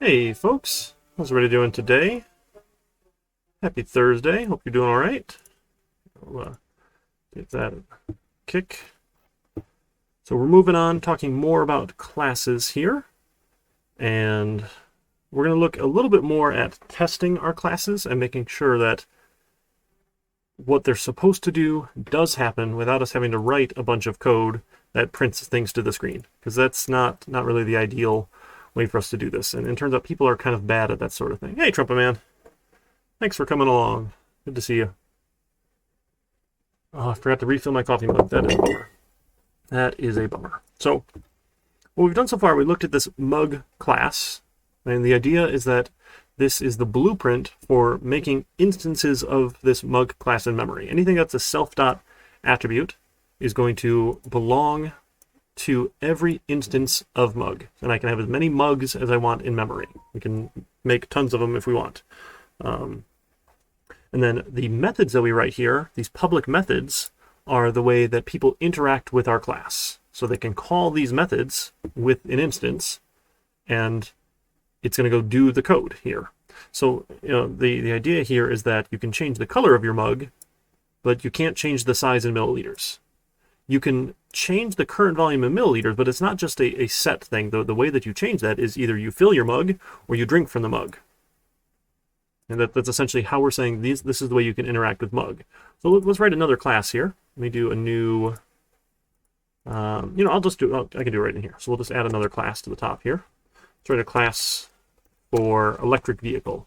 Hey folks, how's everybody doing today? Happy Thursday, hope you're doing alright. I'll get that kick. So we're moving on, talking more about classes here. And we're going to look a little bit more at testing our classes and making sure that what they're supposed to do does happen without us having to write a bunch of code that prints things to the screen. Because that's not really the ideal way for us to do this. And it turns out people are kind of bad at that sort of thing. Hey, Trumpet Man. Thanks for coming along. Good to see you. Oh, I forgot to refill my coffee mug. That is a bummer. That is a bummer. So, what we've done so far, we looked at this mug class. And the idea is that this is the blueprint for making instances of this mug class in memory. Anything that's a self-dot attribute is going to belong to every instance of mug. And I can have as many mugs as I want in memory. We can make tons of them if we want. And then the methods that we write here, these public methods, are the way that people interact with our class. So they can call these methods with an instance, and it's going to go do the code here. So the idea here is that you can change the color of your mug, but you can't change the size in milliliters. You can change the current volume in milliliters, but it's not just a set thing. The way that you change that is either you fill your mug or you drink from the mug. And that's essentially how we're saying this is the way you can interact with mug. So let's write another class here. Let me do a new, I'll just do, I can do it right in here. So we'll just add another class to the top here. Let's write a class for electric vehicle.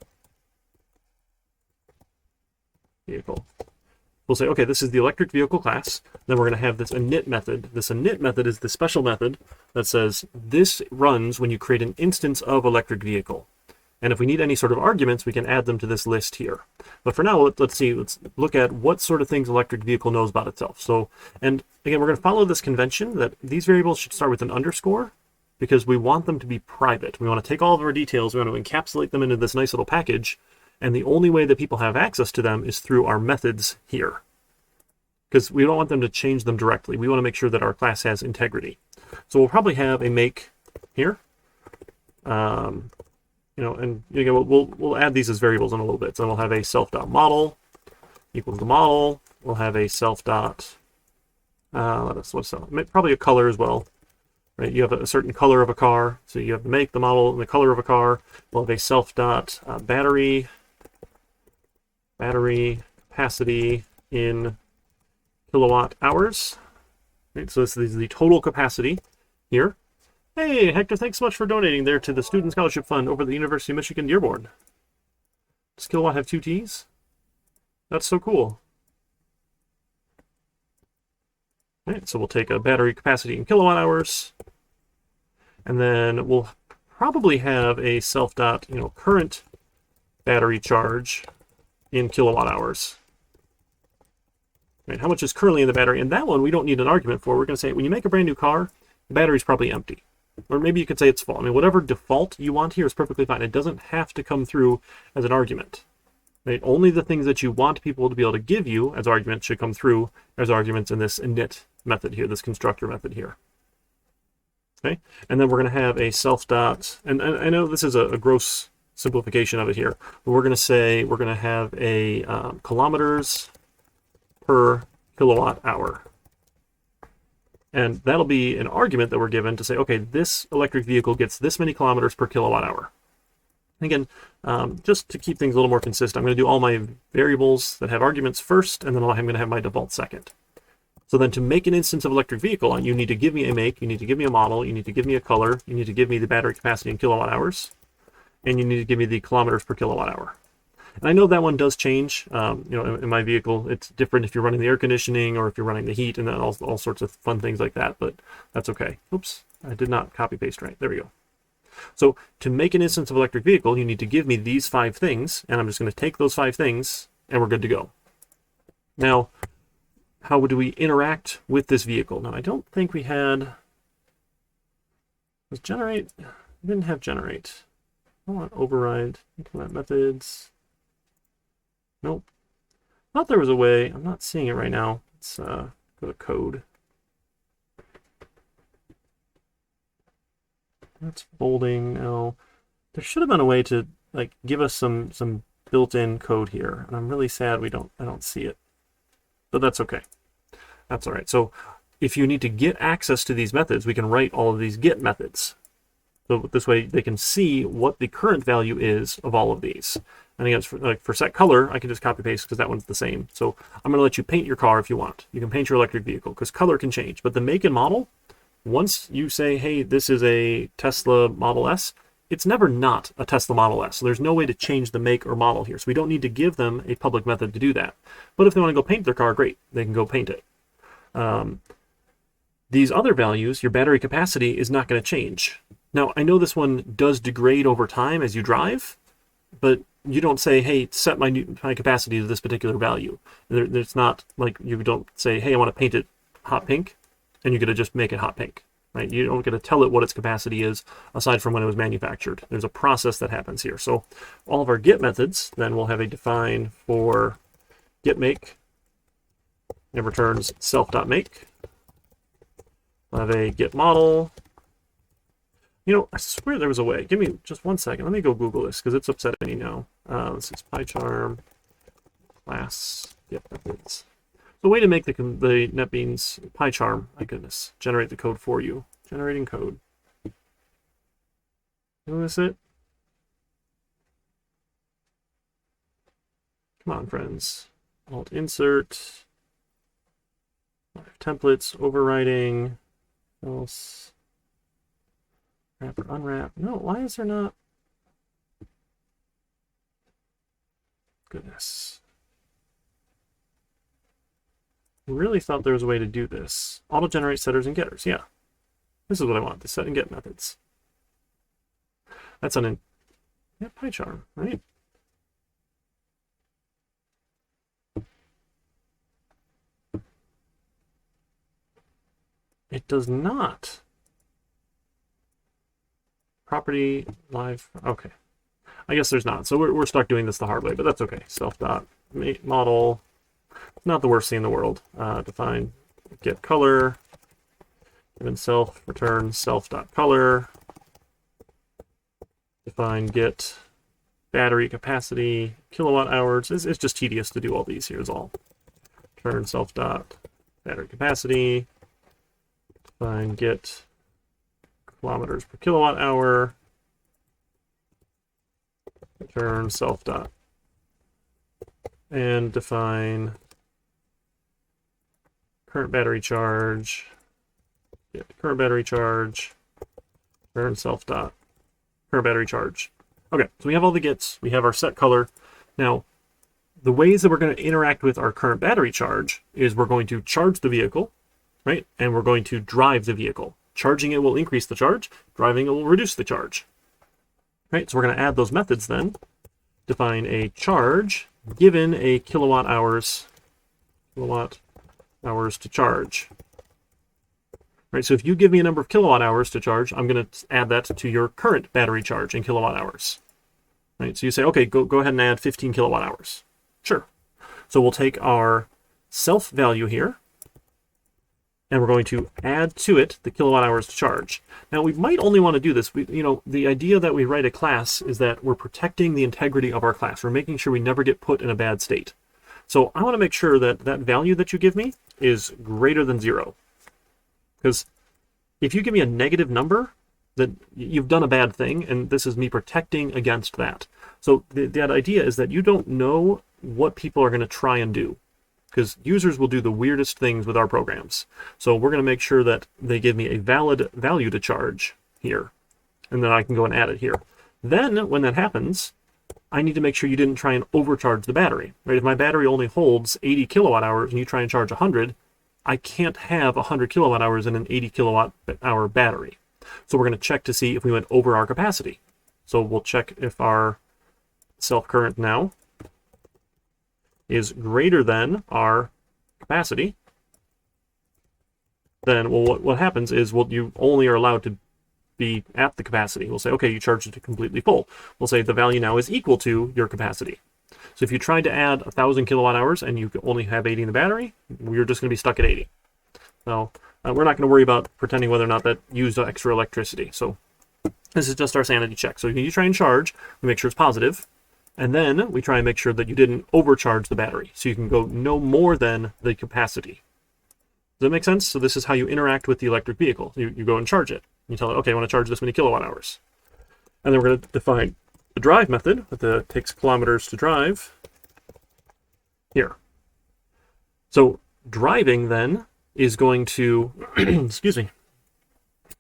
We'll say, okay, this is the electric vehicle class. Then we're going to have this init method. This init method is the special method that says this runs when you create an instance of electric vehicle. And if we need any sort of arguments, we can add them to this list here. But for now, let's look at what sort of things electric vehicle knows about itself. So, and again, we're going to follow this convention that these variables should start with an underscore. because we want them to be private. We want to take all of our details, we want to encapsulate them into this nice little package, and the only way that people have access to them is through our methods here. Because we don't want them to change them directly. We want to make sure that our class has integrity. So we'll probably have a make here. And we'll add these as variables in a little bit. So we'll have a self.model equals the model. We'll have a self dot, probably a color as well, right? You have a certain color of a car, so you have the make, the model, and the color of a car. We'll have a self dot battery capacity in kilowatt hours. Right, so this is the total capacity here. Hey, Hector, thanks so much for donating there to the Student Scholarship Fund over at the University of Michigan Dearborn. Does kilowatt have 2 T's? That's so cool. All right, so we'll take a battery capacity in kilowatt hours, and then we'll probably have a self dot, current battery charge in kilowatt hours. Right, how much is currently in the battery? And that one we don't need an argument for. We're going to say when you make a brand new car, the battery's probably empty. Or maybe you could say it's full. I mean, whatever default you want here is perfectly fine. It doesn't have to come through as an argument. Right? Only the things that you want people to be able to give you as arguments should come through as arguments in this init method here, this constructor method here. Okay, and then we're going to have a self dot, and I know this is a gross simplification of it here, but we're going to have a kilometers per kilowatt hour. And that'll be an argument that we're given to say, okay, this electric vehicle gets this many kilometers per kilowatt hour. And again, just to keep things a little more consistent, I'm going to do all my variables that have arguments first, and then I'm going to have my default second. So then to make an instance of electric vehicle, you need to give me a make, you need to give me a model, you need to give me a color, you need to give me the battery capacity in kilowatt hours, and you need to give me the kilometers per kilowatt hour. And I know that one does change. In my vehicle, it's different if you're running the air conditioning or if you're running the heat, and then all sorts of fun things like that, but that's okay. Oops, I did not copy paste right. There we go. So to make an instance of electric vehicle, you need to give me these 5 things, and I'm just going to take those 5 things, and we're good to go. Now, how do we interact with this vehicle? Now, I don't think we had... Was generate? We didn't have generate. I want override, implement methods. Nope. Thought there was a way. I'm not seeing it right now. Let's go to code. That's folding. No, there should have been a way to give us some built-in code here, and I'm really sad I don't see it. But that's okay. That's all right. So if you need to get access to these methods, we can write all of these get methods. So this way they can see what the current value is of all of these. And again, for set color, I can just copy paste because that one's the same. So I'm going to let you paint your car if you want. You can paint your electric vehicle because color can change. But the make and model, once you say, hey, this is a Tesla Model S, it's never not a Tesla Model S. So there's no way to change the make or model here. So we don't need to give them a public method to do that. But if they want to go paint their car, great. They can go paint it. These other values, your battery capacity is not going to change. Now, I know this one does degrade over time as you drive, but you don't say, hey, set my capacity to this particular value. It's not like you don't say, hey, I want to paint it hot pink, and you're going to just make it hot pink, right? You don't get to tell it what its capacity is aside from when it was manufactured. There's a process that happens here. So all of our get methods, then we'll have a define for get make, and returns self.make. We'll have a get model. I swear there was a way. Give me just 1 second. Let me go Google this because it's upsetting me now. This is PyCharm class get methods. The way to make the NetBeans PyCharm, my goodness, generate the code for you. Generating code. Is it? Come on, friends. Alt insert. Templates, overriding. Else. Wrap or unwrap. No, why is there not? Goodness. I really thought there was a way to do this. Auto-generate setters and getters, yeah. This is what I want, the set and get methods. That's on PyCharm, right? It does not. property live. Okay. I guess there's not. So we're stuck doing this the hard way, but that's okay. Self dot model. Not the worst thing in the world. Define get color. Given self return self dot color. Define get battery capacity kilowatt hours. It's just tedious to do all these here is all. Return self dot battery capacity. Define get kilometers per kilowatt hour. Return self dot and define current battery charge. Get current battery charge. Return self dot current battery charge. Okay, so we have all the gets. We have our set color. Now, the ways that we're going to interact with our current battery charge is we're going to charge the vehicle, right? And we're going to drive the vehicle. Charging it will increase the charge. Driving it will reduce the charge. Right, so we're going to add those methods then. Define a charge given a kilowatt hours to charge. Right, so if you give me a number of kilowatt hours to charge, I'm going to add that to your current battery charge in kilowatt hours. Right, so you say, okay, go ahead and add 15 kilowatt hours. Sure. So we'll take our self value here, and we're going to add to it the kilowatt hours to charge. Now, we might only want to do this. The idea that we write a class is that we're protecting the integrity of our class. We're making sure we never get put in a bad state. So I want to make sure that that value that you give me is greater than 0. Because if you give me a negative number, then you've done a bad thing, and this is me protecting against that. So that idea is that you don't know what people are going to try and do, because users will do the weirdest things with our programs. So we're going to make sure that they give me a valid value to charge here, and then I can go and add it here. Then when that happens, I need to make sure you didn't try and overcharge the battery. Right? If my battery only holds 80 kilowatt hours and you try and charge 100, I can't have 100 kilowatt hours in an 80 kilowatt hour battery. So we're going to check to see if we went over our capacity. So we'll check if our self current now is greater than our capacity. Then what happens is you only are allowed to be at the capacity. We'll say, okay, you charged it to completely full. We'll say the value now is equal to your capacity. So if you tried to add 1,000 kilowatt hours and you only have 80 in the battery, we're just going to be stuck at 80. So we're not going to worry about pretending whether or not that used extra electricity. So this is just our sanity check. So you try and charge, we make sure it's positive, and then we try and make sure that you didn't overcharge the battery. So you can go no more than the capacity. Does that make sense? So this is how you interact with the electric vehicle. You go and charge it. You tell it, okay, I want to charge this many kilowatt hours. And then we're going to define the drive method that takes kilometers to drive here. So driving then is going to, excuse me,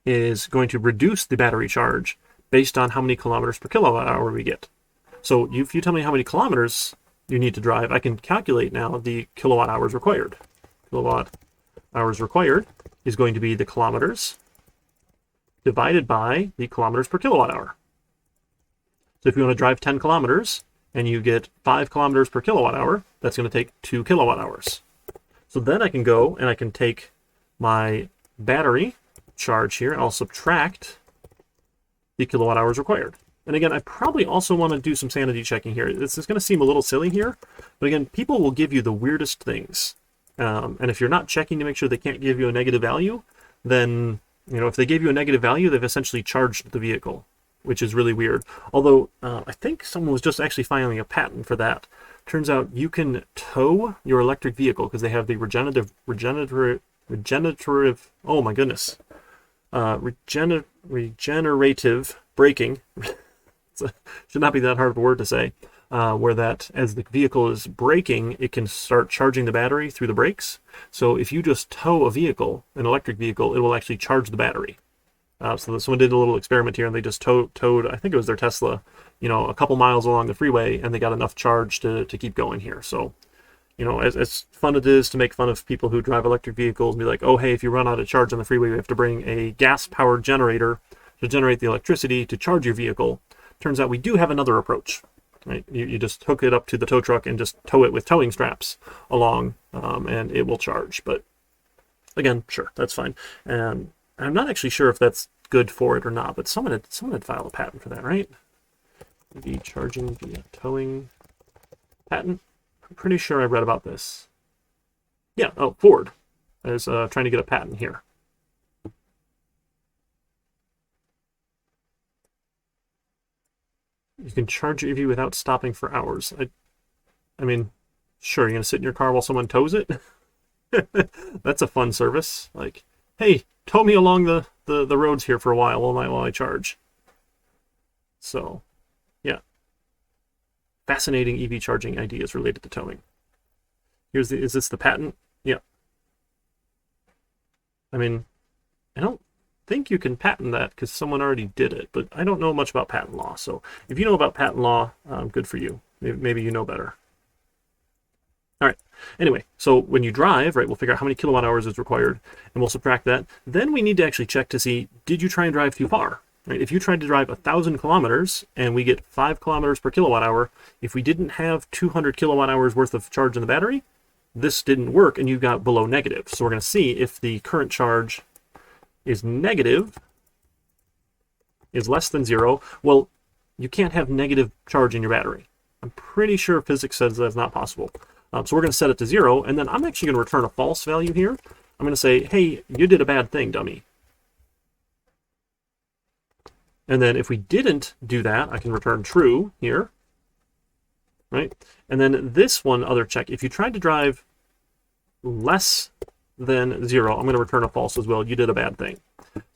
is going to reduce the battery charge based on how many kilometers per kilowatt hour we get. So if you tell me how many kilometers you need to drive, I can calculate now the kilowatt hours required. Kilowatt hours required is going to be the kilometers divided by the kilometers per kilowatt hour. So if you want to drive 10 kilometers and you get 5 kilometers per kilowatt hour, that's going to take 2 kilowatt hours. So then I can go and I can take my battery charge here and I'll subtract the kilowatt hours required. And again, I probably also want to do some sanity checking here. This is going to seem a little silly here, but again, people will give you the weirdest things. And if you're not checking to make sure they can't give you a negative value, then, if they gave you a negative value, they've essentially charged the vehicle, which is really weird. Although, I think someone was just actually filing a patent for that. Turns out you can tow your electric vehicle because they have the regenerative, oh my goodness, regenerative braking. Should not be that hard of a word to say, where that as the vehicle is braking, it can start charging the battery through the brakes. So if you just tow a vehicle, an electric vehicle, it will actually charge the battery. So someone did a little experiment here and they just towed, I think it was their Tesla, a couple miles along the freeway and they got enough charge to keep going here. So, as fun it is to make fun of people who drive electric vehicles and be like, oh, hey, if you run out of charge on the freeway, we have to bring a gas-powered generator to generate the electricity to charge your vehicle. Turns out we do have another approach. Right? You just hook it up to the tow truck and just tow it with towing straps along, and it will charge. But again, sure, that's fine. And I'm not actually sure if that's good for it or not, but someone had filed a patent for that, right? EV charging via towing patent. I'm pretty sure I read about this. Yeah, oh, Ford is trying to get a patent here. You can charge your EV without stopping for hours. I mean, sure, you're going to sit in your car while someone tows it? That's a fun service. Like, hey, tow me along the roads here for a while while I charge. So, yeah. Fascinating EV charging ideas related to towing. Is this the patent? Yeah. I mean, I don't think you can patent that because someone already did it, but I don't know much about patent law. So if you know about patent law, good for you. Maybe you know better. All right. Anyway, so when you drive, right, we'll figure out how many kilowatt hours is required, and we'll subtract that. Then we need to actually check to see, did you try and drive too far? Right? If you tried to drive 1,000 kilometers and we get 5 kilometers per kilowatt hour, if we didn't have 200 kilowatt hours worth of charge in the battery, this didn't work and you got below negative. So we're going to see if the current charge is negative, is less than 0. Well, you can't have negative charge in your battery. I'm pretty sure physics says that's not possible. So we're going to set it to 0, and then I'm actually going to return a false value here. I'm going to say, hey, you did a bad thing, dummy. And then if we didn't do that, I can return true here. Right? And then this one other check, if you tried to drive less than 0, I'm going to return a false as well. You did a bad thing.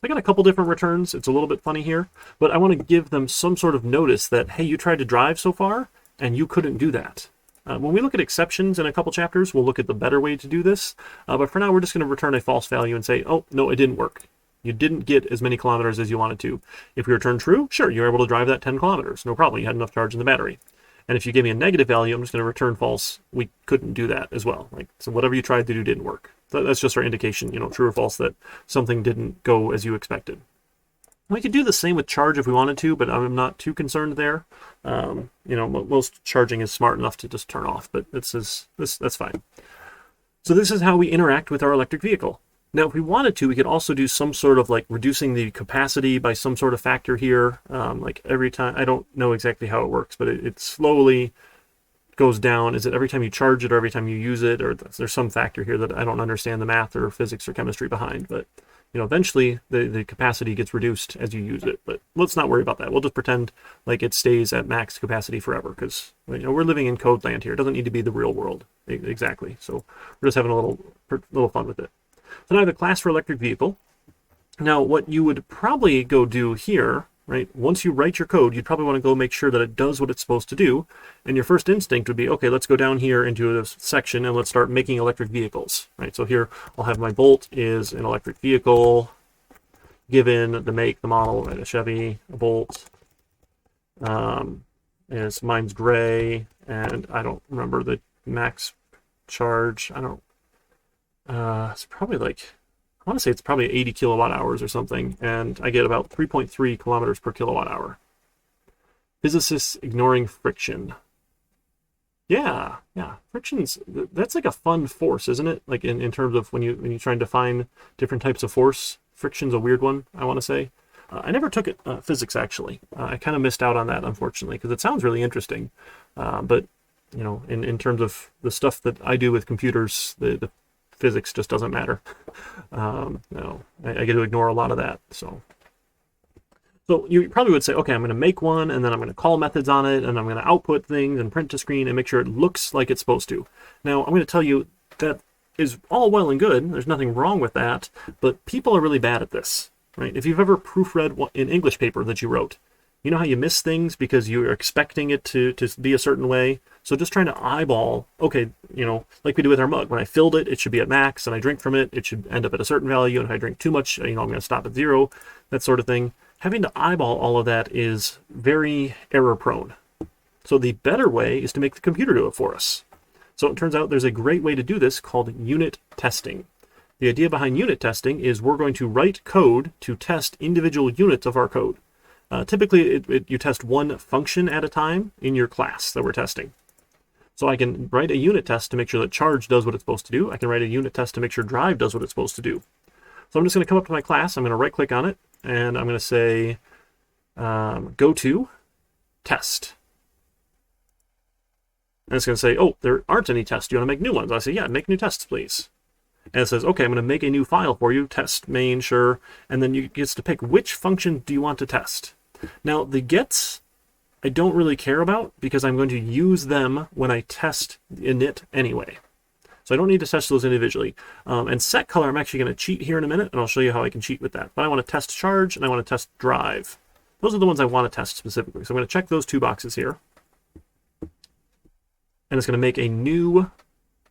I got a couple different returns. It's a little bit funny here, but I want to give them some sort of notice that, hey, you tried to drive so far and you couldn't do that. When we look at exceptions in a couple chapters, we'll look at the better way to do this. But for now, we're just going to return a false value and say, oh, no, it didn't work. You didn't get as many kilometers as you wanted to. If we return true, sure, you were able to drive that 10 kilometers. No problem. You had enough charge in the battery. And if you give me a negative value, I'm just going to return false. We couldn't do that as well. So whatever you tried to do didn't work. So that's just our indication, true or false, that something didn't go as you expected. We could do the same with charge if we wanted to, but I'm not too concerned there. Most charging is smart enough to just turn off, but that's fine. So this is how we interact with our electric vehicle. Now, if we wanted to, we could also do some sort of reducing the capacity by some sort of factor here. Every time, I don't know exactly how it works, but it slowly goes down. Is it every time you charge it or every time you use it? Or there's some factor here that I don't understand the math or physics or chemistry behind, but eventually the capacity gets reduced as you use it, but let's not worry about that. We'll just pretend like it stays at max capacity forever because we're living in code land here. It doesn't need to be the real world exactly. So we're just having a little fun with it. So now I have a class for electric vehicle. Now what you would probably go do here, right? Once you write your code, you'd probably want to go make sure that it does what it's supposed to do. And your first instinct would be, okay, let's go down here into this section and let's start making electric vehicles, right? So here I'll have my Bolt is an electric vehicle, given the make, the model, right? A Chevy, a Bolt. Mine's gray, and I don't remember the max charge. It's probably I want to say it's probably 80 kilowatt hours or something, and I get about 3.3 kilometers per kilowatt hour. Physicists ignoring friction. Yeah. Friction's, that's like a fun force, isn't it? In terms of when you try and define different types of force, friction's a weird one, I want to say. I never took it physics, actually. I kind of missed out on that, unfortunately, because it sounds really interesting. But, in terms of the stuff that I do with computers, the physics just doesn't matter. No, I get to ignore a lot of that. So you probably would say, okay, I'm going to make one, and then I'm going to call methods on it, and I'm going to output things and print to screen and make sure it looks like it's supposed to. Now, I'm going to tell you that is all well and good. There's nothing wrong with that, but people are really bad at this, right? If you've ever proofread an English paper that you wrote, you know how you miss things because you're expecting it to be a certain way? So just trying to eyeball, okay, like we do with our mug. When I filled it, it should be at max, and I drink from it, it should end up at a certain value, and if I drink too much, I'm going to stop at 0, that sort of thing. Having to eyeball all of that is very error-prone. So the better way is to make the computer do it for us. So it turns out there's a great way to do this called unit testing. The idea behind unit testing is we're going to write code to test individual units of our code. Typically, you test one function at a time in your class that we're testing. So I can write a unit test to make sure that charge does what it's supposed to do. I can write a unit test to make sure drive does what it's supposed to do. So I'm just going to come up to my class. I'm going to right click on it, and I'm going to say go to test. And it's going to say, oh, there aren't any tests. Do you want to make new ones? I say, yeah, make new tests, please. And it says, okay, I'm going to make a new file for you, test main, sure. And then you get to pick which function do you want to test. Now, the gets, I don't really care about because I'm going to use them when I test init anyway. So I don't need to test those individually. And set color, I'm actually going to cheat here in a minute, and I'll show you how I can cheat with that. But I want to test charge, and I want to test drive. Those are the ones I want to test specifically. So I'm going to check those two boxes here. And it's going to make a new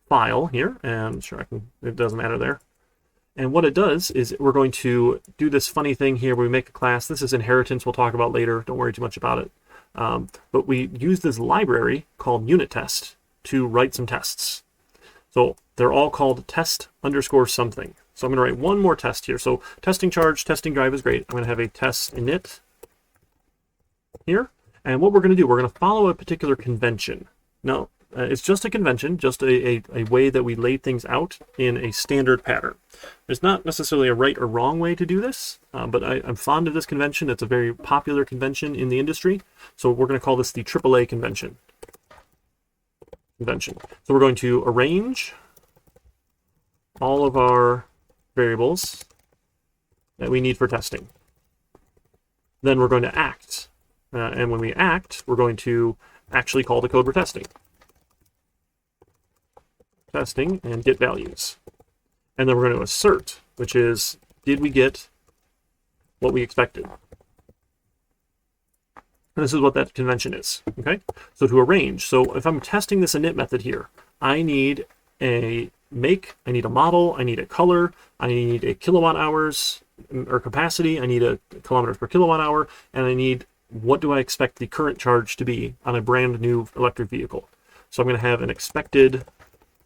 file here, and sure, it doesn't matter there. And what it does is we're going to do this funny thing here where we make a class. This is inheritance we'll talk about later. Don't worry too much about it. But we use this library called unit test to write some tests. So they're all called test underscore something. So I'm going to write one more test here. So testing charge, testing drive is great. I'm going to have a test init here. And what we're going to do, we're going to follow a particular convention. Now, it's just a convention, just a way that we lay things out in a standard pattern. There's not necessarily a right or wrong way to do this, but I'm fond of this convention. It's a very popular convention in the industry. So we're going to call this the AAA convention. So we're going to arrange all of our variables that we need for testing. Then we're going to act. And when we act, we're going to actually call the code we're testing. And get values. And then we're going to assert, which is, did we get what we expected? And this is what that convention is, okay? So to arrange, so if I'm testing this init method here, I need a make, I need a model, I need a color, I need a kilowatt hours or capacity, I need a kilometers per kilowatt hour, and I need what do I expect the current charge to be on a brand new electric vehicle. So I'm going to have an expected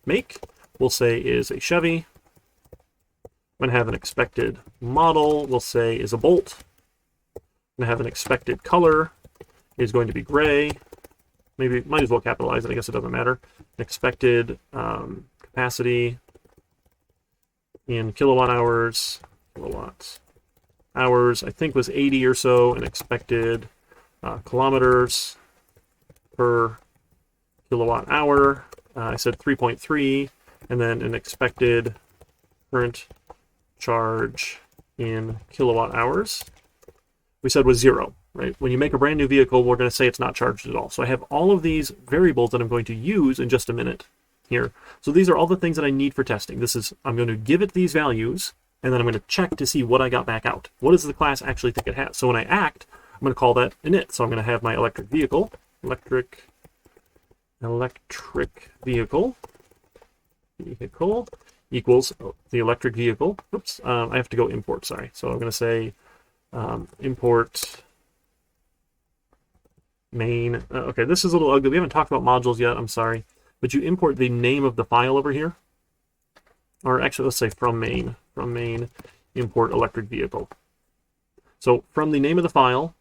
make, we'll say is a Chevy. I'm going to have an expected model, we'll say is a Bolt. I'm going to have an expected color, is going to be gray. Maybe might as well capitalize it, I guess it doesn't matter. Expected capacity in kilowatt hours, I think was 80 or so, and expected kilometers per kilowatt hour. I said 3.3, and then an expected current charge in kilowatt hours we said was 0, right? When you make a brand new vehicle, we're going to say it's not charged at all. So I have all of these variables that I'm going to use in just a minute here. So these are all the things that I need for testing. I'm going to give it these values, and then I'm going to check to see what I got back out. What does the class actually think it has? So when I act, I'm going to call that init. So I'm going to have my electric vehicle vehicle equals the electric vehicle. Oops, I have to go import, sorry. So I'm going to say import main. Okay, this is a little ugly. We haven't talked about modules yet, I'm sorry. But you import the name of the file over here. Or actually, let's say from main, import electric vehicle. So from the name of the file,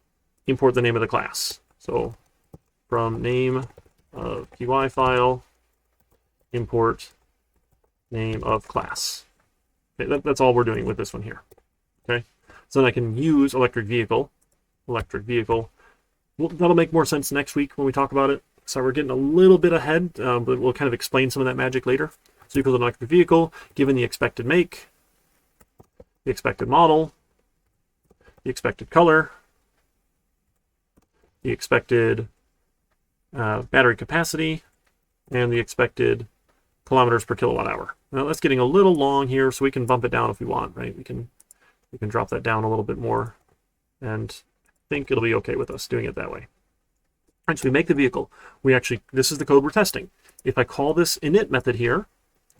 import the name of the class. So from name of py file, import name of class. Okay, that's all we're doing with this one here. Okay, so then I can use electric vehicle. Well, that'll make more sense next week when we talk about it. So we're getting a little bit ahead, but we'll kind of explain some of that magic later. So equals an electric vehicle, given the expected make, the expected model, the expected color, the expected battery capacity, and the expected kilometers per kilowatt hour. Now that's getting a little long here, so we can bump it down if we want, right? We can drop that down a little bit more, and I think it'll be okay with us doing it that way. All right, so we make the vehicle. This is the code we're testing. If I call this init method here,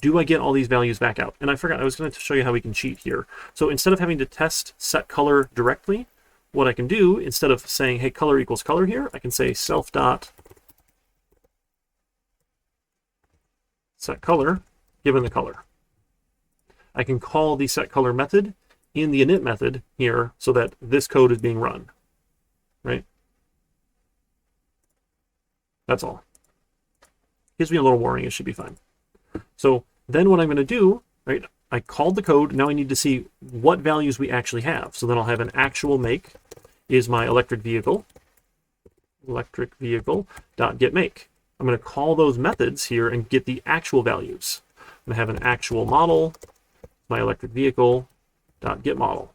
do I get all these values back out? And I forgot, I was going to show you how we can cheat here. So instead of having to test set color directly, what I can do, instead of saying, hey, color equals color here, I can say self dot set color given the color. I can call the set color method in the init method here so that this code is being run, right? That's all. Gives me a little warning, it should be fine. So then what I'm going to do, right, I called the code. Now I need to see what values we actually have. So then I'll have an actual make is my electric vehicle dot get make. I'm going to call those methods here and get the actual values. I'm going to have an actual model, my electric vehicle dot get model.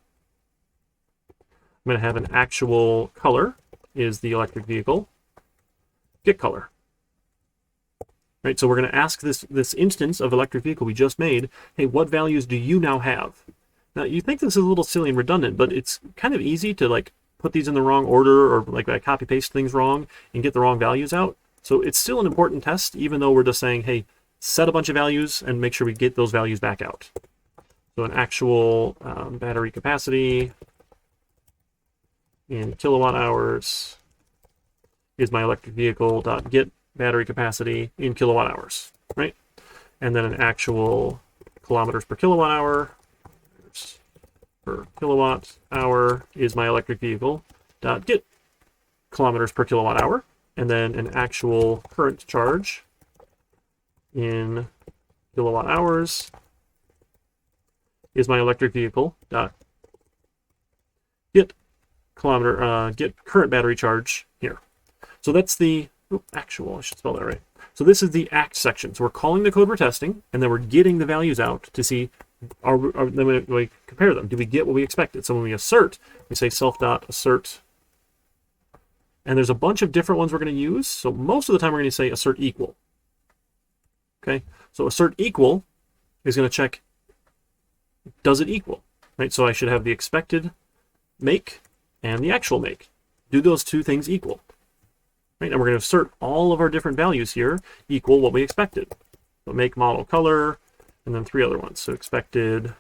I'm going to have an actual color is the electric vehicle get color. Right, so we're going to ask this instance of electric vehicle we just made, hey, what values do you now have? Now, you think this is a little silly and redundant, but it's kind of easy to like put these in the wrong order, or like I copy paste things wrong and get the wrong values out. So it's still an important test, even though we're just saying, hey, set a bunch of values and make sure we get those values back out. So an actual battery capacity in kilowatt hours is my electric vehicle dot get battery capacity in kilowatt hours, right? And then an actual kilometers per kilowatt hour is my electric vehicle dot get kilometers per kilowatt hour. And then an actual current charge in kilowatt hours is my electric vehicle dot get current battery charge here. So that's the actual, I should spell that right. So this is the act section. So we're calling the code we're testing, and then we're getting the values out to see, then we compare them. Do we get what we expected? So when we assert, we say self.assert. And there's a bunch of different ones we're going to use. So most of the time we're going to say assert equal. Okay, so assert equal is going to check, does it equal? Right, so I should have the expected make and the actual make. Do those two things equal? Right, and we're going to assert all of our different values here equal what we expected. So make, model, color, and then three other ones. So expected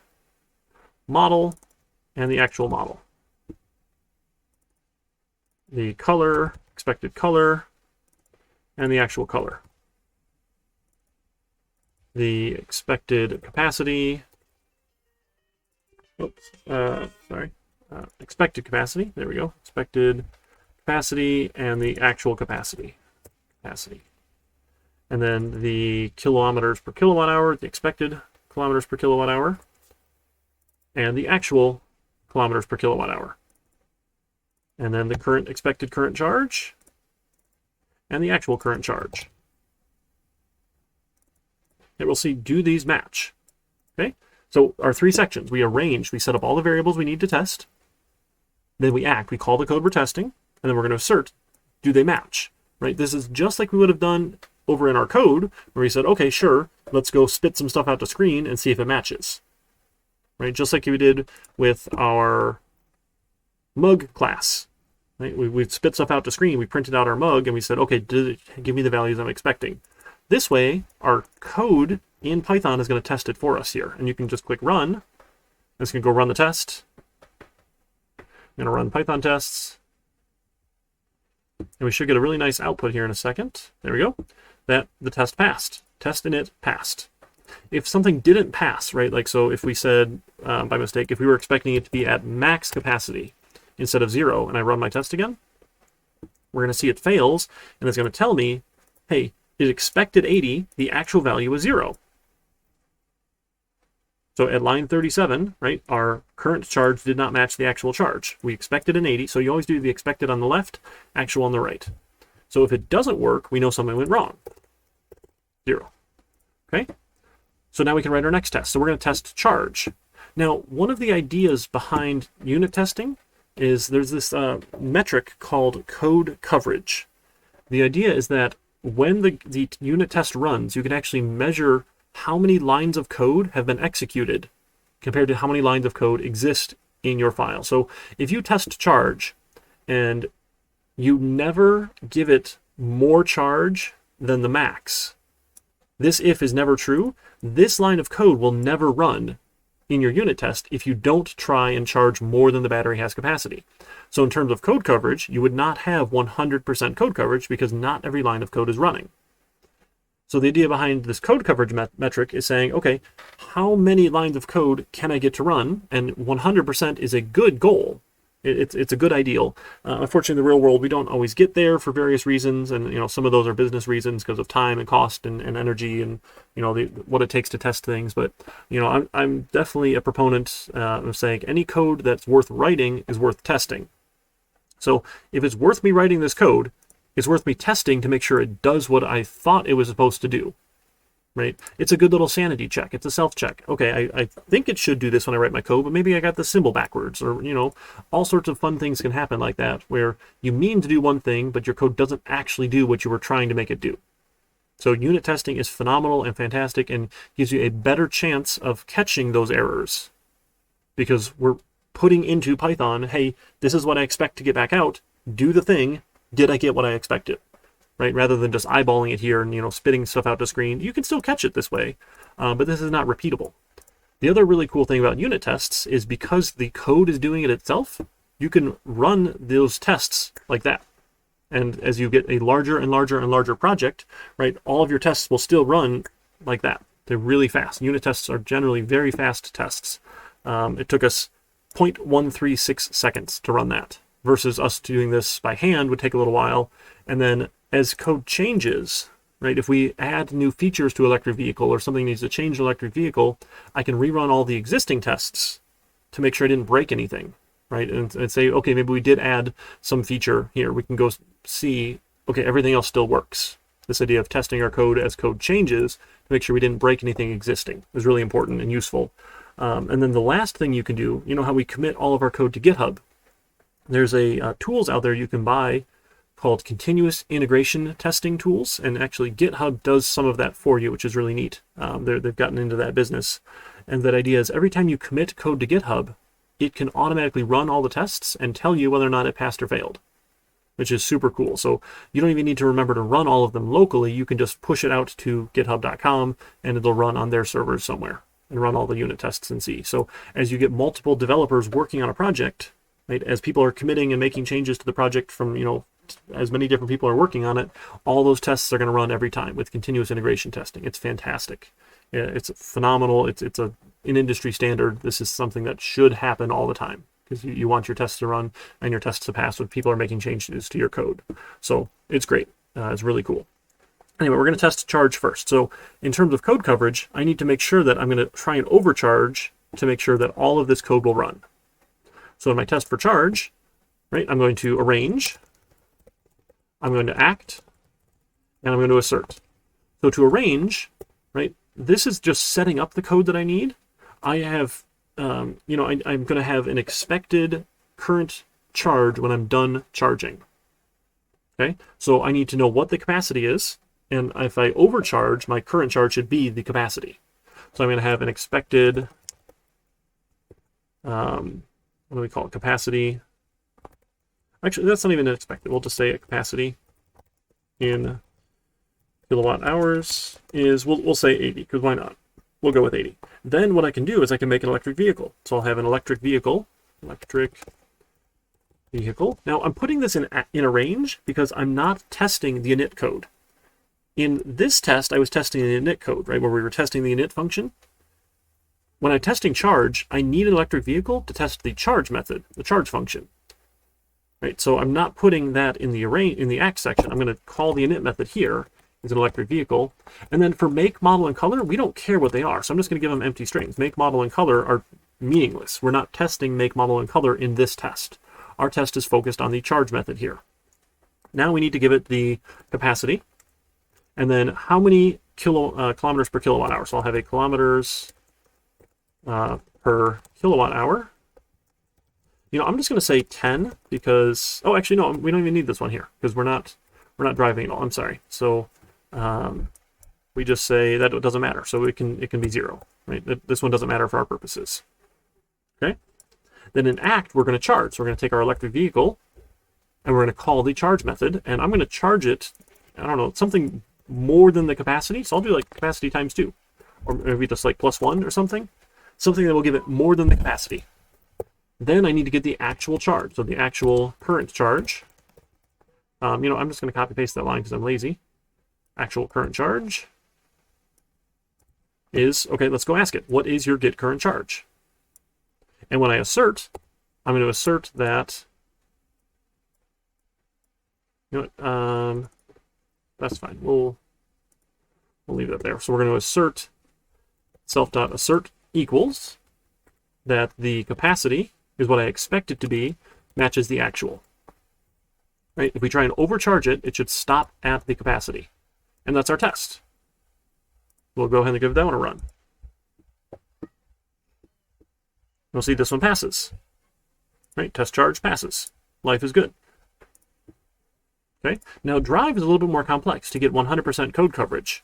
model and the actual model. The color, expected color, and the actual color. The expected capacity, expected capacity, there we go, expected capacity and the actual capacity. And then the kilometers per kilowatt hour, the expected kilometers per kilowatt hour, and the actual kilometers per kilowatt hour. And then the expected current charge and the actual current charge. And we'll see, do these match? Okay, so our three sections, we set up all the variables we need to test. Then we act, we call the code we're testing, and then we're going to assert, do they match? Right, this is just like we would have done over in our code, where we said, okay, sure, let's go spit some stuff out to screen and see if it matches. Right, just like we did with our mug class. Right, we spit stuff out to screen, we printed out our mug, and we said, okay, did it give me the values I'm expecting? This way, our code in Python is going to test it for us here. And you can just click run. It's going to go run the test. I'm going to run Python tests. And we should get a really nice output here in a second. There we go. That the test passed. Test init passed. If something didn't pass, right, like so if we said, by mistake, if we were expecting it to be at max capacity instead of 0, and I run my test again, we're going to see it fails, and it's going to tell me, hey, it expected 80, the actual value was 0. So at line 37, right, our current charge did not match the actual charge. We expected an 80, so you always do the expected on the left, actual on the right. So if it doesn't work, we know something went wrong. 0. Okay? So now we can write our next test. So we're going to test charge. Now, one of the ideas behind unit testing is there's this metric called code coverage. The idea is that when the unit test runs, you can actually measure how many lines of code have been executed compared to how many lines of code exist in your file. So if you test charge and you never give it more charge than the max, this if is never true, this line of code will never run in your unit test if you don't try and charge more than the battery has capacity. So in terms of code coverage, you would not have 100% code coverage because not every line of code is running. So the idea behind this code coverage metric is saying, okay, how many lines of code can I get to run? And 100% is a good goal. It's a good ideal. Unfortunately, in the real world, we don't always get there for various reasons, and some of those are business reasons because of time and cost and energy and what it takes to test things. But I'm definitely a proponent of saying any code that's worth writing is worth testing. So if it's worth me writing this code, it's worth me testing to make sure it does what I thought it was supposed to do. Right? It's a good little sanity check. It's a self-check. Okay, I think it should do this when I write my code, but maybe I got the symbol backwards, or, all sorts of fun things can happen like that, where you mean to do one thing, but your code doesn't actually do what you were trying to make it do. So unit testing is phenomenal and fantastic and gives you a better chance of catching those errors, because we're putting into Python, hey, this is what I expect to get back out. Do the thing. Did I get what I expected? Right, rather than just eyeballing it here and spitting stuff out to screen. You can still catch it this way, but this is not repeatable. The other really cool thing about unit tests is because the code is doing it itself, you can run those tests like that. And as you get a larger and larger and larger project, right, all of your tests will still run like that. They're really fast. Unit tests are generally very fast tests. It took us 0.136 seconds to run that, versus us doing this by hand would take a little while. And then as code changes, right, if we add new features to electric vehicle or something needs to change an electric vehicle, I can rerun all the existing tests to make sure I didn't break anything, right? And say, okay, maybe we did add some feature here. We can go see, okay, everything else still works. This idea of testing our code as code changes to make sure we didn't break anything existing is really important and useful. And then the last thing you can do, how we commit all of our code to GitHub. There's tools out there you can buy called continuous integration testing tools, and actually GitHub does some of that for you, which is really neat. They've gotten into that business, and that idea is every time you commit code to GitHub, it can automatically run all the tests and tell you whether or not it passed or failed, which is super cool. So you don't even need to remember to run all of them locally. You can just push it out to github.com and it'll run on their servers somewhere and run all the unit tests and see. So as you get multiple developers working on a project, right, as people are committing and making changes to the project from as many different people are working on it, all those tests are going to run every time with continuous integration testing. It's fantastic. It's phenomenal. It's an industry standard. This is something that should happen all the time, because you want your tests to run and your tests to pass when people are making changes to your code. So it's great. It's really cool. Anyway, we're going to test charge first. So in terms of code coverage, I need to make sure that I'm going to try and overcharge to make sure that all of this code will run. So in my test for charge, right, I'm going to arrange, I'm going to act, and I'm going to assert. So to arrange, right, this is just setting up the code that I need. I have, I'm going to have an expected current charge when I'm done charging. Okay, so I need to know what the capacity is, and if I overcharge, my current charge should be the capacity. So I'm going to have an expected, what do we call it, capacity. Actually, that's not even expected. We'll just say a capacity in kilowatt hours is, we'll say 80, because why not? We'll go with 80. Then what I can do is I can make an electric vehicle. So I'll have an electric vehicle. Now I'm putting this in a range because I'm not testing the init code. In this test, I was testing the init code, right, where we were testing the init function. When I'm testing charge, I need an electric vehicle to test the charge method, the charge function. Right, so I'm not putting that in the act section. I'm going to call the init method here as an electric vehicle. And then for make, model, and color, we don't care what they are. So I'm just going to give them empty strings. Make, model, and color are meaningless. We're not testing make, model, and color in this test. Our test is focused on the charge method here. Now we need to give it the capacity. And then how many kilometers per kilowatt hour. So I'll have a kilometers per kilowatt hour. I'm just going to say 10 because, oh, actually, no, we don't even need this one here because we're not driving at all. I'm sorry. So we just say that it doesn't matter. So it can be 0, right? This one doesn't matter for our purposes. Okay. Then in act, we're going to charge. So we're going to take our electric vehicle and we're going to call the charge method, and I'm going to charge it, I don't know, something more than the capacity. So I'll do like capacity times 2, or maybe just like +1 or something that will give it more than the capacity. Then I need to get the actual charge. So the actual current charge, I'm just going to copy paste that line because I'm lazy. Actual current charge is, okay, let's go ask it. What is your get current charge? And when I assert, I'm going to assert that, you know what, that's fine. We'll leave that there. So we're going to assert self.assert equals that the capacity is what I expect it to be, matches the actual. Right? If we try and overcharge it, it should stop at the capacity. And that's our test. We'll go ahead and give that one a run. You'll see this one passes. Right? Test charge passes. Life is good. Okay? Now drive is a little bit more complex to get 100% code coverage.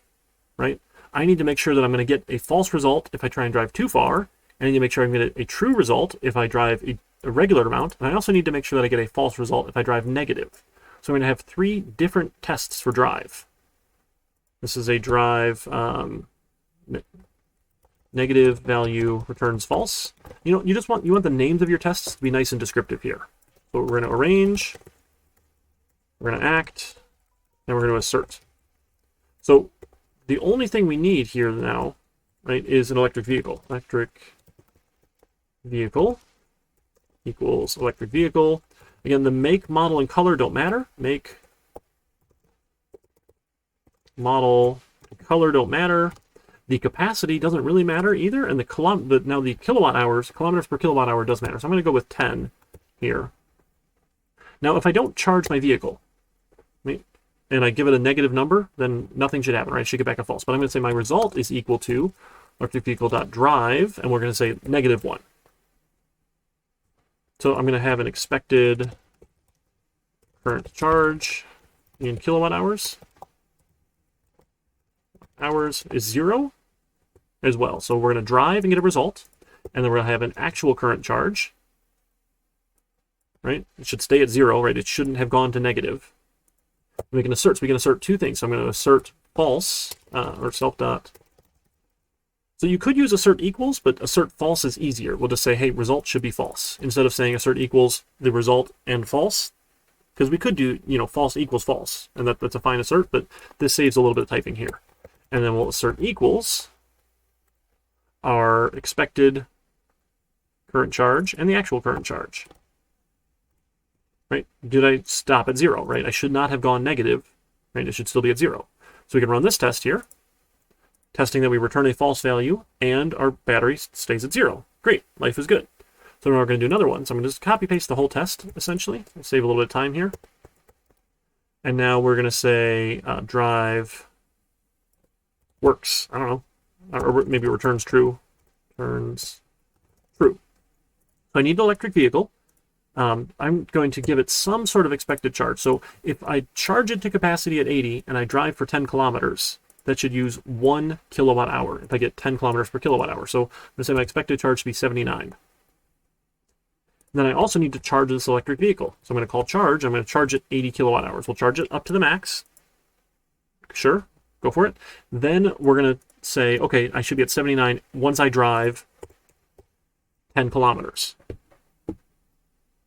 Right? I need to make sure that I'm going to get a false result if I try and drive too far. And I need to make sure I'm going to get a true result if I drive a regular amount. And I also need to make sure that I get a false result if I drive negative. So I'm going to have 3 different tests for drive. This is a drive negative value returns false. You know, you want the names of your tests to be nice and descriptive here. So we're going to arrange, we're going to act, and we're going to assert. So the only thing we need here now, right, is an electric vehicle. Electric vehicle equals electric vehicle. Again, the make, model, and color don't matter. Make, model, color don't matter. The capacity doesn't really matter either, and now the kilowatt hours, kilometers per kilowatt hour does matter. So I'm going to go with 10 here. Now, if I don't charge my vehicle, right, and I give it a negative number, then nothing should happen, right? I should get back a false. But I'm going to say my result is equal to electric vehicle.drive, and we're going to say -1. So I'm going to have an expected current charge in kilowatt hours. Hours is 0 as well. So we're going to drive and get a result, and then we're going to have an actual current charge. Right? It should stay at 0, right? It shouldn't have gone to negative. We can assert. So we can assert 2 things. So I'm going to assert false or self dot. So you could use assert equals, but assert false is easier. We'll just say, hey, result should be false, instead of saying assert equals the result and false, because we could do, you know, false equals false, and that's a fine assert, but this saves a little bit of typing here. And then we'll assert equals our expected current charge and the actual current charge. Right? Did I stop at 0? Right? I should not have gone negative. Right? It should still be at 0. So we can run this test here, testing that we return a false value and our battery stays at 0. Great, life is good. So now we're going to do another one. So I'm going to just copy paste the whole test, essentially. I'll save a little bit of time here. And now we're going to say drive works. I don't know. Or maybe returns true. Returns true. So I need an electric vehicle. I'm going to give it some sort of expected charge. So if I charge it to capacity at 80 and I drive for 10 kilometers, that should use 1 kilowatt hour if I get 10 kilometers per kilowatt hour. So I'm going to say my expected charge should be 79. Then I also need to charge this electric vehicle. So I'm going to call charge. I'm going to charge it 80 kilowatt hours. We'll charge it up to the max. Sure, go for it. Then we're going to say, okay, I should be at 79 once I drive 10 kilometers.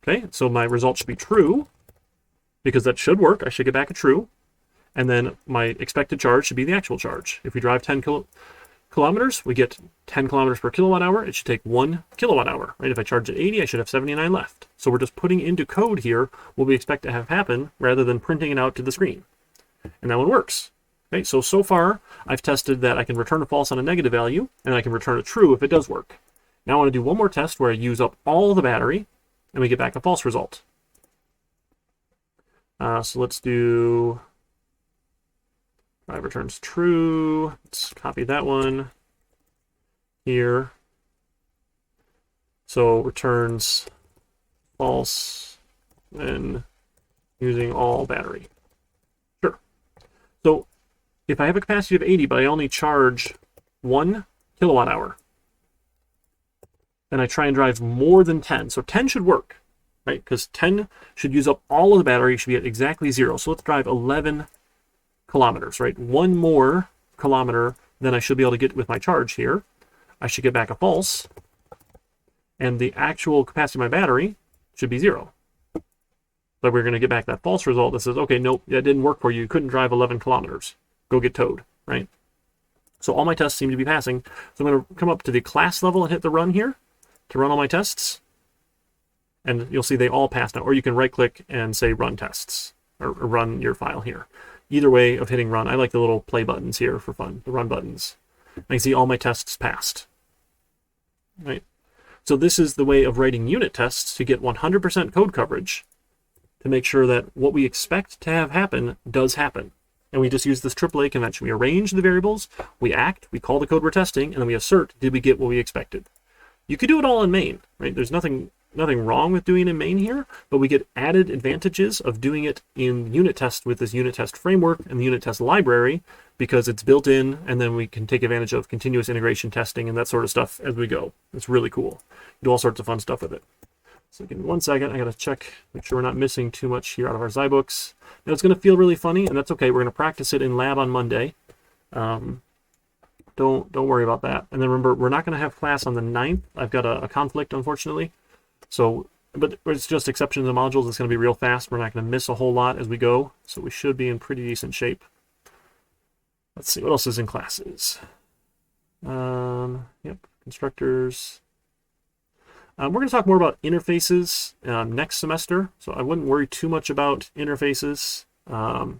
Okay, so my result should be true, because that should work. I should get back a true. And then my expected charge should be the actual charge. If we drive 10 kilometers, we get 10 kilometers per kilowatt hour. It should take 1 kilowatt hour, right? If I charge at 80, I should have 79 left. So we're just putting into code here what we expect to have happen rather than printing it out to the screen. And that one works. Okay, so far, I've tested that I can return a false on a negative value, and I can return a true if it does work. Now I want to do one more test where I use up all the battery, and we get back a false result. So let's do drive returns true. Let's copy that one here. So returns false and using all battery. Sure. So if I have a capacity of 80, but I only charge 1 kilowatt hour, and I try and drive more than 10, so 10 should work, right? Because 10 should use up all of the battery, should be at exactly 0. So let's drive 11 kilometers, right? 1 more kilometer than I should be able to get with my charge here. I should get back a false, and the actual capacity of my battery should be 0. But we're going to get back that false result that says, okay, nope, that didn't work for you. You couldn't drive 11 kilometers. Go get towed, right? So all my tests seem to be passing. So I'm going to come up to the class level and hit the run here to run all my tests. And you'll see they all pass now. Or you can right-click and say Run Tests, or run your file here. Either way of hitting Run. I like the little play buttons here for fun, the Run buttons. I can see all my tests passed. Right? So this is the way of writing unit tests to get 100% code coverage to make sure that what we expect to have happen does happen. And we just use this AAA convention. We arrange the variables, we act, we call the code we're testing, and then we assert, did we get what we expected? You could do it all in main, right? There's nothing wrong with doing it in main here, but we get added advantages of doing it in unit test with this unit test framework and the unit test library because it's built in, and then we can take advantage of continuous integration testing and that sort of stuff as we go. It's really cool. Do all sorts of fun stuff with it. So give me 1 second. I got to check, make sure we're not missing too much here out of our Zybooks. Now it's going to feel really funny, and that's okay. We're going to practice it in lab on Monday. Don't worry about that. And then remember, we're not going to have class on the 9th. I've got a conflict, unfortunately. So, but it's just exceptions and modules. It's going to be real fast. We're not going to miss a whole lot as we go. So we should be in pretty decent shape. Let's see, what else is in classes? Yep, constructors. We're going to talk more about interfaces next semester. So I wouldn't worry too much about interfaces. Oh,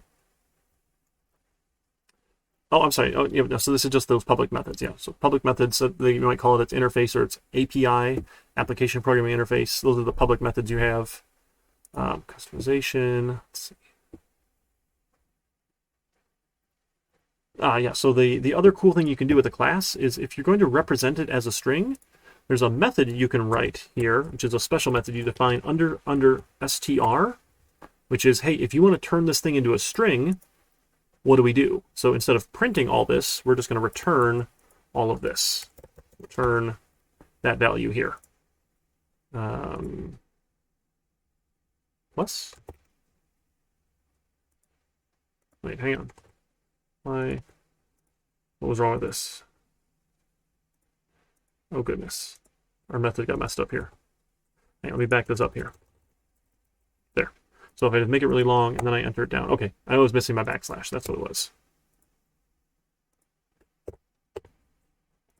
I'm sorry. Oh, yeah, so this is just those public methods. Yeah. So public methods, you might call it its interface or its API, application programming interface. Those are the public methods you have. Customization. Let's see. Yeah. So the other cool thing you can do with a class is if you're going to represent it as a string, there's a method you can write here, which is a special method you define under str, which is, hey, if you want to turn this thing into a string, what do we do? So instead of printing all this, we're just going to return all of this. Return that value here. Plus. Wait, hang on. What was wrong with this? Oh, goodness. Our method got messed up here. Hang on, let me back this up here. There. So if I just make it really long and then I enter it down. Okay, I was missing my backslash. That's what it was.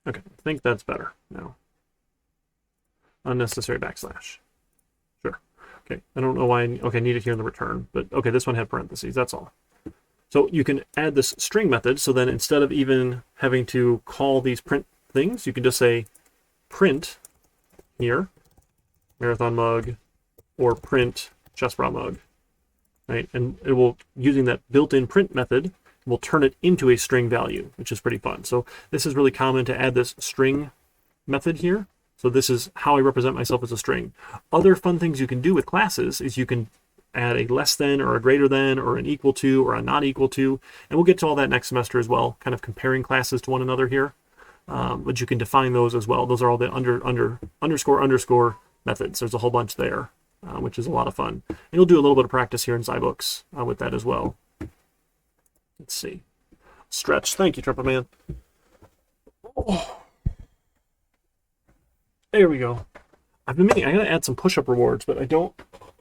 Okay, I think that's better now. Unnecessary backslash. Sure. Okay, I don't know why. Okay, I need it here in the return. But okay, this one had parentheses. That's all. So you can add this string method. So then instead of even having to call these print things, you can just say print here, marathon mug, or print chest bra mug, right? And it will, using that built-in print method, will turn it into a string value, which is pretty fun. So this is really common to add this string method here. So this is how I represent myself as a string. Other fun things you can do with classes is you can add a less than or a greater than or an equal to or a not equal to, and we'll get to all that next semester as well, kind of comparing classes to one another here. But you can define those as well. Those are all the underscore methods. There's a whole bunch there, which is a lot of fun. And you'll do a little bit of practice here in Zybooks with that as well. Let's see. Stretch. Thank you, Trumpet Man. Oh. There we go. I've been meaning, I gotta add some push-up rewards, but I don't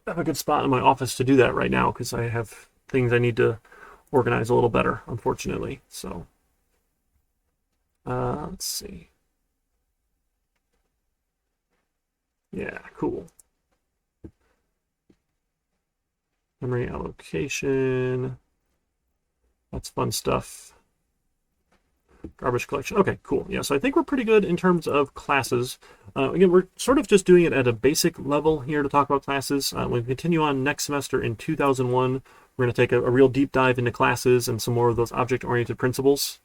have a good spot in my office to do that right now because I have things I need to organize a little better, unfortunately. So, let's see. Yeah, cool. Memory allocation. That's fun stuff. Garbage collection. Okay, cool. Yeah, so I think we're pretty good in terms of classes. Again, we're sort of just doing it at a basic level here to talk about classes. When we continue on next semester in 2001, we're going to take a real deep dive into classes and some more of those object-oriented principles.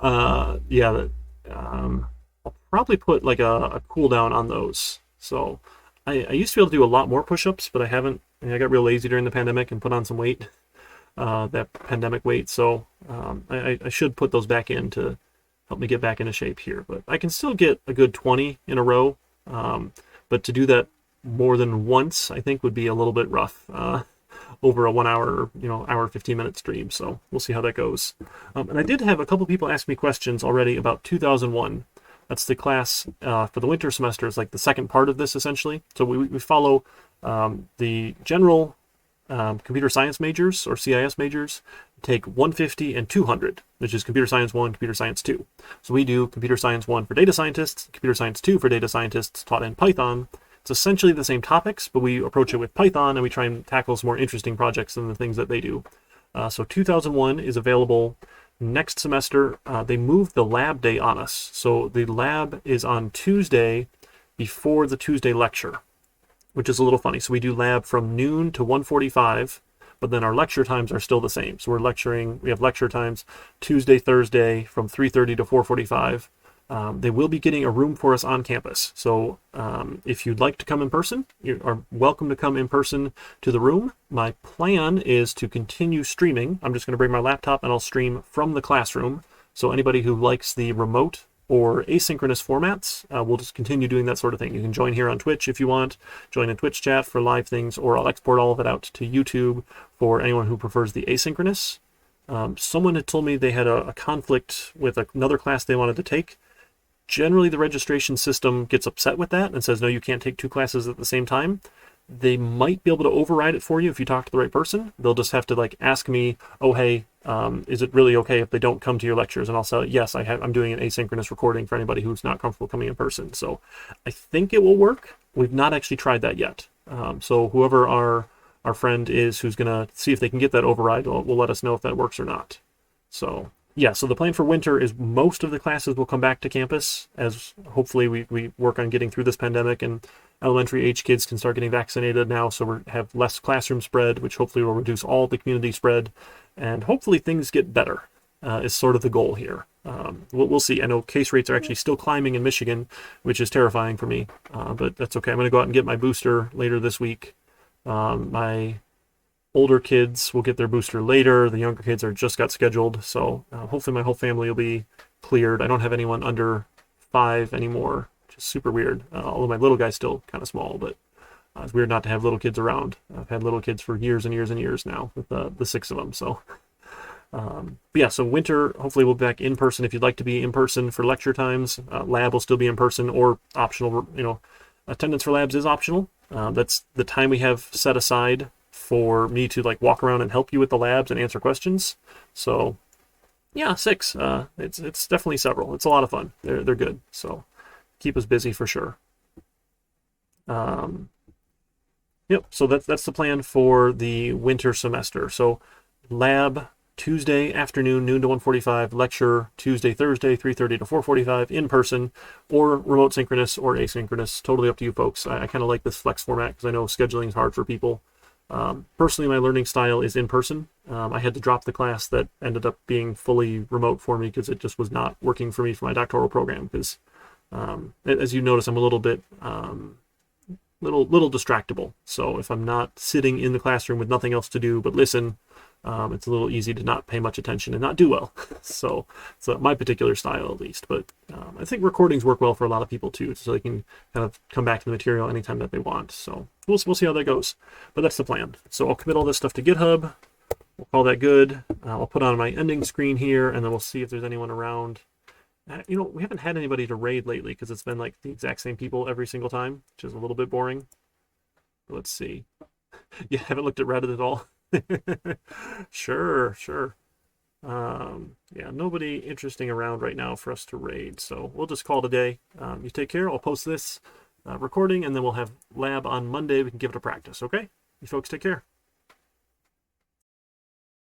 I'll probably put like a cooldown on those. So I used to be able to do a lot more push-ups, but I haven't. I got real lazy during the pandemic and put on some weight. That pandemic weight, so I should put those back in to help me get back into shape here. But I can still get a good 20 in a row, but to do that more than once, I think would be a little bit rough over a 1 hour, hour 15-minute stream. So we'll see how that goes. And I did have a couple people ask me questions already about 2001. That's the class for the winter semester. It's like the second part of this essentially. So we follow the general computer science majors or CIS majors take 150 and 200, which is computer science 1, computer science 2. So we do computer science 1 for data scientists, computer science 2 for data scientists taught in Python. It's essentially the same topics, but we approach it with Python and we try and tackle some more interesting projects than the things that they do. So 2001 is available next semester. They moved the lab day on us. So the lab is on Tuesday before the Tuesday lecture, which is a little funny. So we do lab from noon to 1:45, but then our lecture times are still the same. So we have lecture times Tuesday, Thursday from 3:30 to 4:45. They will be getting a room for us on campus. So if you'd like to come in person, you are welcome to come in person to the room. My plan is to continue streaming. I'm just going to bring my laptop and I'll stream from the classroom. So anybody who likes the remote or asynchronous formats, we'll just continue doing that sort of thing. You can join here on Twitch if you want, join a Twitch chat for live things, or I'll export all of it out to YouTube for anyone who prefers the asynchronous. Someone had told me they had a conflict with another class they wanted to take. Generally, the registration system gets upset with that and says, no, you can't take two classes at the same time. They might be able to override it for you if you talk to the right person. They'll just have to ask me, oh, hey, is it really okay if they don't come to your lectures? And I'll say, yes, I'm doing an asynchronous recording for anybody who's not comfortable coming in person. So I think it will work. We've not actually tried that yet. So whoever our friend is who's going to see if they can get that override, will let us know if that works or not. So yeah, so the plan for winter is most of the classes will come back to campus as hopefully we work on getting through this pandemic and elementary age kids can start getting vaccinated now, so we have less classroom spread, which hopefully will reduce all the community spread, and hopefully things get better is sort of the goal here. We'll see. I know case rates are actually still climbing in Michigan, which is terrifying for me, but that's okay. I'm going to go out and get my booster later this week. My older kids will get their booster later. The younger kids are just got scheduled. So hopefully my whole family will be cleared. I don't have anyone under 5 anymore, which is super weird. Although my little guy's still kind of small, but it's weird not to have little kids around. I've had little kids for years and years and years now with the 6 of them. So but yeah, so winter, hopefully we'll be back in person. If you'd like to be in person for lecture times, lab will still be in person or optional. Attendance for labs is optional. That's the time we have set aside for me to walk around and help you with the labs and answer questions. So yeah, 6. It's definitely several. It's a lot of fun. They're good. So keep us busy for sure. Yep. So that's the plan for the winter semester. So lab Tuesday afternoon, noon to 1:45, lecture Tuesday, Thursday, 3:30 to 4:45 in person, or remote synchronous or asynchronous. Totally up to you folks. I kind of like this flex format because I know scheduling is hard for people. Personally, my learning style is in person. I had to drop the class that ended up being fully remote for me because it just was not working for me for my doctoral program. Because as you notice, I'm a little bit little distractible. So if I'm not sitting in the classroom with nothing else to do but listen, it's a little easy to not pay much attention and not do well. So my particular style at least. But I think recordings work well for a lot of people too, so they can kind of come back to the material anytime that they want. So we'll see how that goes. But that's the plan. So I'll commit all this stuff to GitHub. We'll call that good. I'll put on my ending screen here, and then we'll see if there's anyone around. We haven't had anybody to raid lately because it's been the exact same people every single time, which is a little bit boring. But let's see. Yeah, haven't looked at Reddit at all. Sure. Yeah, nobody interesting around right now for us to raid, so we'll just call it a day. You take care. I'll post this recording, and then we'll have lab on Monday. We can give it a practice, okay? You folks take care.